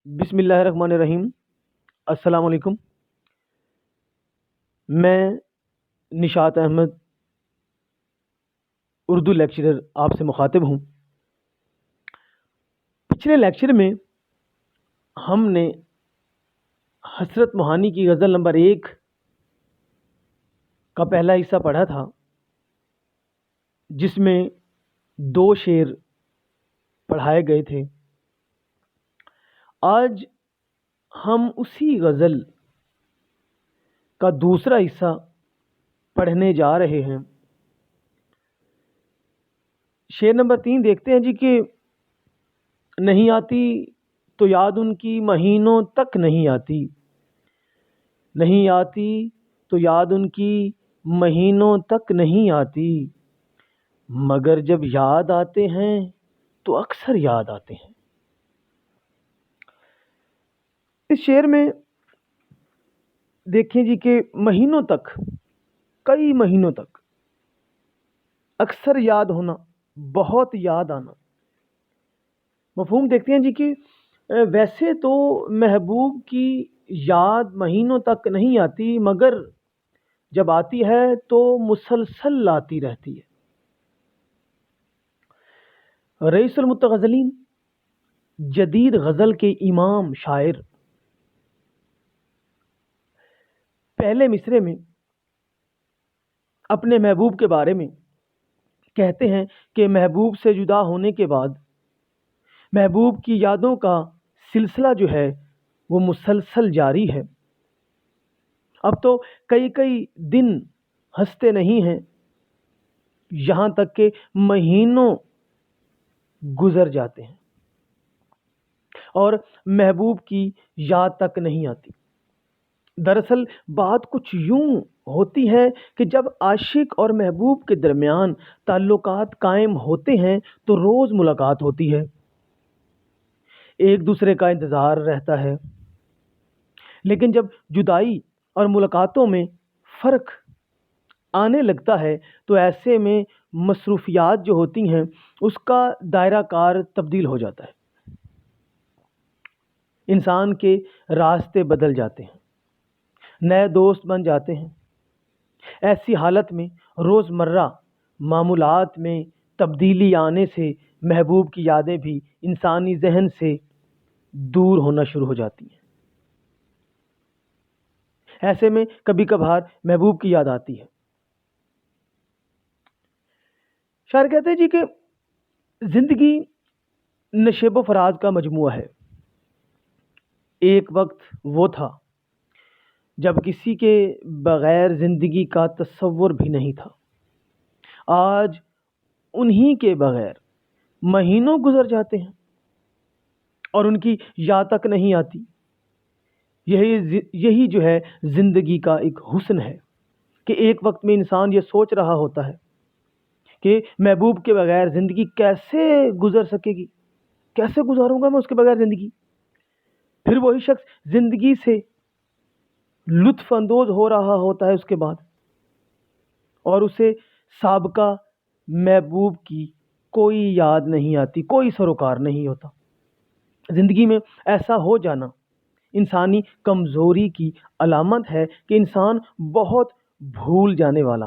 بسم اللہ الرحمن الرحیم۔ السلام علیکم۔ میں نشاط احمد اردو لیکچرر آپ سے مخاطب ہوں۔ پچھلے لیکچر میں ہم نے حسرت موہانی کی غزل نمبر 1 کا پہلا حصہ پڑھا تھا، جس میں 2 شعر پڑھائے گئے تھے۔ آج ہم اسی غزل کا دوسرا حصہ پڑھنے جا رہے ہیں۔ شعر نمبر 3 دیکھتے ہیں جی کہ نہیں آتی تو یاد ان کی مہینوں تک نہیں آتی، نہیں آتی تو یاد ان کی مہینوں تک نہیں آتی، مگر جب یاد آتے ہیں تو اکثر یاد آتے ہیں۔ اس شعر میں دیکھیں جی کہ مہینوں تک، کئی مہینوں تک اکثر یاد ہونا، بہت یاد آنا۔ مفہوم دیکھتے ہیں جی کہ ویسے تو محبوب کی یاد مہینوں تک نہیں آتی، مگر جب آتی ہے تو مسلسل آتی رہتی ہے۔ رئیس المتغزلین، جدید غزل کے امام شاعر، پہلے مصرعے میں اپنے محبوب کے بارے میں کہتے ہیں کہ محبوب سے جدا ہونے کے بعد محبوب کی یادوں کا سلسلہ جو ہے وہ مسلسل جاری ہے۔ اب تو کئی دن ہنستے نہیں ہیں، یہاں تک کہ مہینوں گزر جاتے ہیں اور محبوب کی یاد تک نہیں آتی۔ دراصل بات کچھ یوں ہوتی ہے کہ جب عاشق اور محبوب کے درمیان تعلقات قائم ہوتے ہیں تو روز ملاقات ہوتی ہے، ایک دوسرے کا انتظار رہتا ہے، لیکن جب جدائی اور ملاقاتوں میں فرق آنے لگتا ہے تو ایسے میں مصروفیات جو ہوتی ہیں اس کا دائرہ کار تبدیل ہو جاتا ہے، انسان کے راستے بدل جاتے ہیں، نئے دوست بن جاتے ہیں۔ ایسی حالت میں روزمرہ معمولات میں تبدیلی آنے سے محبوب کی یادیں بھی انسانی ذہن سے دور ہونا شروع ہو جاتی ہیں۔ ایسے میں کبھی کبھار محبوب کی یاد آتی ہے۔ شاعر کہتے ہیں جی کہ زندگی نشیب و فراز کا مجموعہ ہے۔ ایک وقت وہ تھا جب کسی کے بغیر زندگی کا تصور بھی نہیں تھا، آج انہی کے بغیر مہینوں گزر جاتے ہیں اور ان کی یاد تک نہیں آتی۔ یہی جو ہے زندگی کا ایک حسن ہے کہ ایک وقت میں انسان یہ سوچ رہا ہوتا ہے کہ محبوب کے بغیر زندگی کیسے گزر سکے گی، کیسے گزاروں گا میں اس کے بغیر زندگی۔ پھر وہی شخص زندگی سے لطف اندوز ہو رہا ہوتا ہے اس کے بعد، اور اسے سابقہ محبوب کی کوئی یاد نہیں آتی، کوئی سروکار نہیں ہوتا۔ زندگی میں ایسا ہو جانا انسانی کمزوری کی علامت ہے کہ انسان بہت بھول جانے والا۔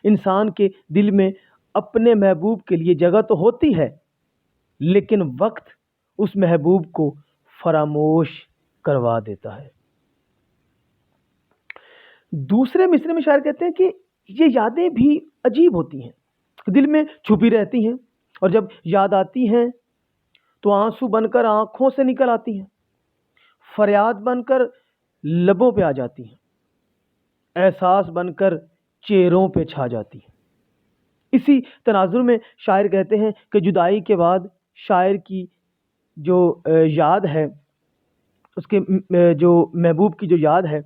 انسان کے دل میں اپنے محبوب کے لیے جگہ تو ہوتی ہے، لیکن وقت اس محبوب کو فراموش کروا دیتا ہے۔ دوسرے مصرعے میں شاعر کہتے ہیں کہ یہ یادیں بھی عجیب ہوتی ہیں، دل میں چھپی رہتی ہیں، اور جب یاد آتی ہیں تو آنسو بن کر آنکھوں سے نکل آتی ہیں، فریاد بن کر لبوں پہ آ جاتی ہیں، احساس بن کر چہروں پہ چھا جاتی ہیں۔ اسی تناظر میں شاعر کہتے ہیں کہ جدائی کے بعد شاعر کی جو یاد ہے، اس کے جو محبوب کی جو یاد ہے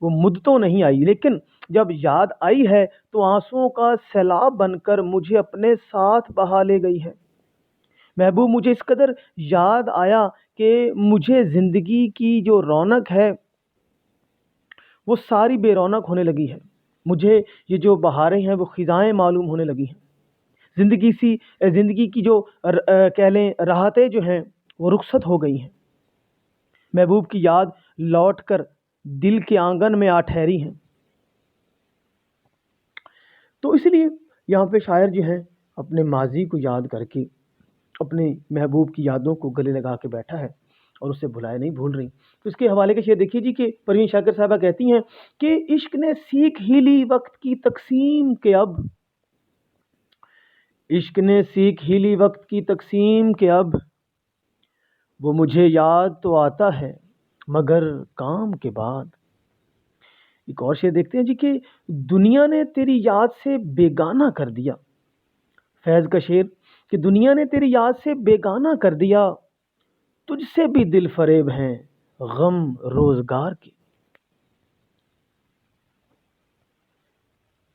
وہ مدتوں نہیں آئی، لیکن جب یاد آئی ہے تو آنسوؤں کا سیلاب بن کر مجھے اپنے ساتھ بہا لے گئی ہے۔ محبوب مجھے اس قدر یاد آیا کہ مجھے زندگی کی جو رونق ہے وہ ساری بے رونق ہونے لگی ہے، مجھے یہ جو بہاریں ہیں وہ خزائیں معلوم ہونے لگی ہیں، زندگی کی جو کہہ لیں راحتیں جو ہیں وہ رخصت ہو گئی ہیں۔ محبوب کی یاد لوٹ کر دل کے آنگن میں آ ٹھہری ہیں۔ تو اس لیے یہاں پہ شاعر جو ہے اپنے ماضی کو یاد کر کے اپنے محبوب کی یادوں کو گلے لگا کے بیٹھا ہے اور اسے بھلائے نہیں بھول رہی۔ تو اس کے حوالے کے شعر دیکھیے جی کہ پروین شاکر صاحبہ کہتی ہیں کہ عشق نے سیکھ ہی لی وقت کی تقسیم کے اب، عشق نے سیکھ ہی لی وقت کی تقسیم کے اب، وہ مجھے یاد تو آتا ہے مگر کام کے بعد۔ ایک اور شعر دیکھتے ہیں جی کہ دنیا نے تیری یاد سے بیگانہ کر دیا، فیض کا شعر کہ دنیا نے تیری یاد سے بیگانہ کر دیا، تجھ سے بھی دل فریب ہیں غم روزگار کے۔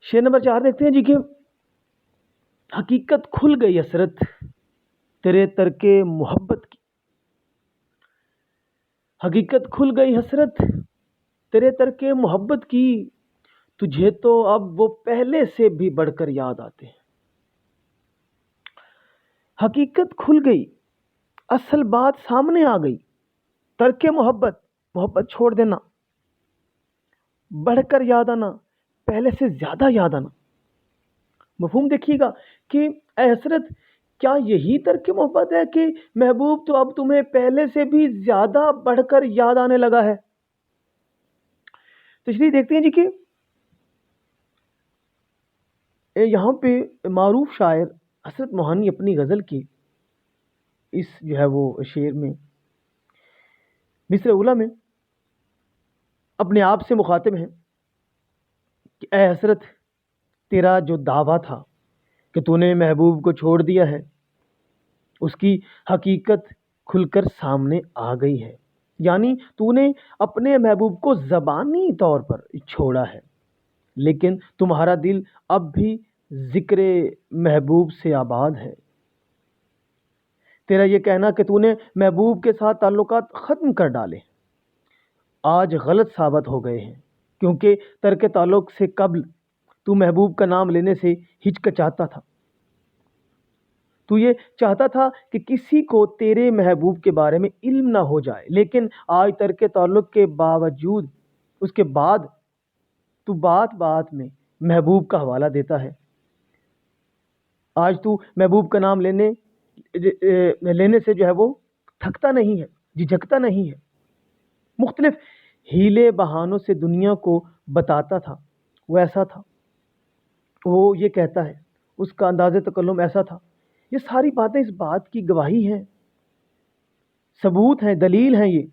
شعر نمبر 4 دیکھتے ہیں جی کہ حقیقت کھل گئی حسرت تیرے ترک محبت کی، حقیقت کھل گئی حسرت تیرے ترک محبت کی، تجھے تو اب وہ پہلے سے بھی بڑھ کر یاد آتے ہیں۔ حقیقت کھل گئی، اصل بات سامنے آ گئی، ترک محبت، محبت چھوڑ دینا، بڑھ کر یاد آنا، پہلے سے زیادہ یاد آنا۔ مفہوم دیکھیے گا کہ اے حسرت، کیا یہی ترک محبت ہے کہ محبوب تو اب تمہیں پہلے سے بھی زیادہ بڑھ کر یاد آنے لگا ہے؟ تشریح دیکھتے ہیں جی کہ یہاں پہ معروف شاعر حسرت موہانی اپنی غزل کی اس جو ہے وہ شعر میں مصر اولی میں اپنے آپ سے مخاطب ہیں کہ اے حسرت، تیرا جو دعویٰ تھا کہ تو نے محبوب کو چھوڑ دیا ہے، اس کی حقیقت کھل کر سامنے آ گئی ہے، یعنی تو نے اپنے محبوب کو زبانی طور پر چھوڑا ہے، لیکن تمہارا دل اب بھی ذکر محبوب سے آباد ہے۔ تیرا یہ کہنا کہ تو نے محبوب کے ساتھ تعلقات ختم کر ڈالے آج غلط ثابت ہو گئے ہیں، کیونکہ ترک تعلق سے قبل تو محبوب کا نام لینے سے ہچکچاتا تھا۔ تو یہ چاہتا تھا کہ کسی کو تیرے محبوب کے بارے میں علم نہ ہو جائے، لیکن آج ترک تعلق کے باوجود اس کے بعد تو بات بات میں محبوب کا حوالہ دیتا ہے۔ آج تو محبوب کا نام لینے سے جو ہے وہ تھکتا نہیں ہے، جھجکتا نہیں ہے، مختلف ہیلے بہانوں سے دنیا کو بتاتا تھا، وہ ایسا تھا، وہ یہ کہتا ہے، اس کا انداز تکلم ایسا تھا۔ یہ ساری باتیں اس بات کی گواہی ہیں، ثبوت ہیں، دلیل ہیں یہ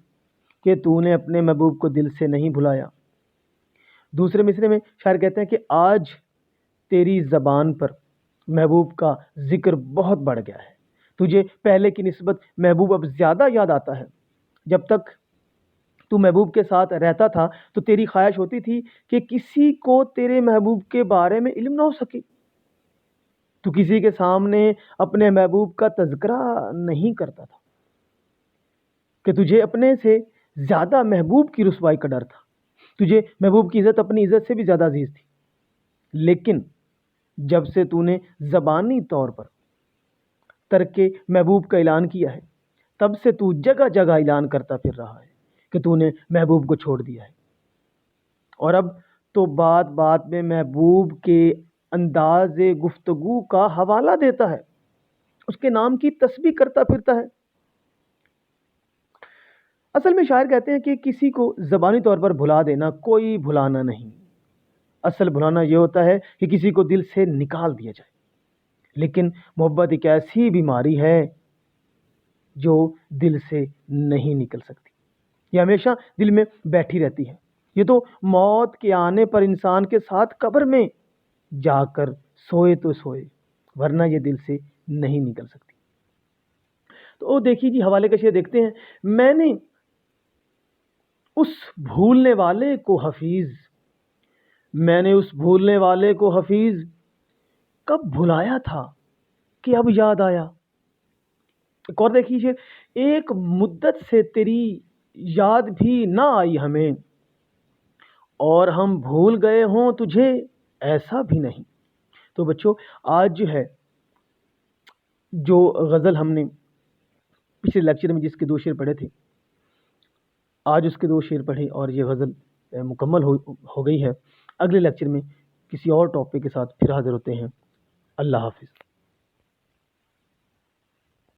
کہ تو نے اپنے محبوب کو دل سے نہیں بھلایا۔ دوسرے مصرے میں شاعر کہتے ہیں کہ آج تیری زبان پر محبوب کا ذکر بہت بڑھ گیا ہے، تجھے پہلے کی نسبت محبوب اب زیادہ یاد آتا ہے۔ جب تک تو محبوب کے ساتھ رہتا تھا تو تیری خواہش ہوتی تھی کہ کسی کو تیرے محبوب کے بارے میں علم نہ ہو سکے، تو کسی کے سامنے اپنے محبوب کا تذکرہ نہیں کرتا تھا، کہ تجھے اپنے سے زیادہ محبوب کی رسوائی کا ڈر تھا، تجھے محبوب کی عزت اپنی عزت سے بھی زیادہ عزیز تھی۔ لیکن جب سے تو نے زبانی طور پر ترک محبوب کا اعلان کیا ہے، تب سے تو جگہ جگہ اعلان کرتا پھر رہا ہے کہ تو نے محبوب کو چھوڑ دیا ہے، اور اب تو بات بات میں محبوب کے انداز گفتگو کا حوالہ دیتا ہے، اس کے نام کی تسبیح کرتا پھرتا ہے۔ اصل میں شاعر کہتے ہیں کہ کسی کو زبانی طور پر بھلا دینا کوئی بھلانا نہیں، اصل بھلانا یہ ہوتا ہے کہ کسی کو دل سے نکال دیا جائے۔ لیکن محبت ایک ایسی بیماری ہے جو دل سے نہیں نکل سکتی، یہ ہمیشہ دل میں بیٹھی رہتی ہے، یہ تو موت کے آنے پر انسان کے ساتھ قبر میں جا کر سوئے تو سوئے، ورنہ یہ دل سے نہیں نکل سکتی۔ تو دیکھیے جی حوالے کا شعر دیکھتے ہیں، میں نے اس بھولنے والے کو حفیظ، میں نے اس بھولنے والے کو حفیظ کب بھلایا تھا کہ اب یاد آیا۔ ایک اور دیکھیے، ایک مدت سے تیری یاد بھی نہ آئی ہمیں، اور ہم بھول گئے ہوں تجھے ایسا بھی نہیں۔ تو بچوں، آج جو ہے جو غزل ہم نے پچھلے لیکچر میں جس کے 2 شعر پڑھے تھے، آج اس کے 2 شعر پڑھے اور یہ غزل مکمل ہو گئی ہے۔ اگلے لیکچر میں کسی اور ٹاپک کے ساتھ پھر حاضر ہوتے ہیں۔ اللہ حافظ۔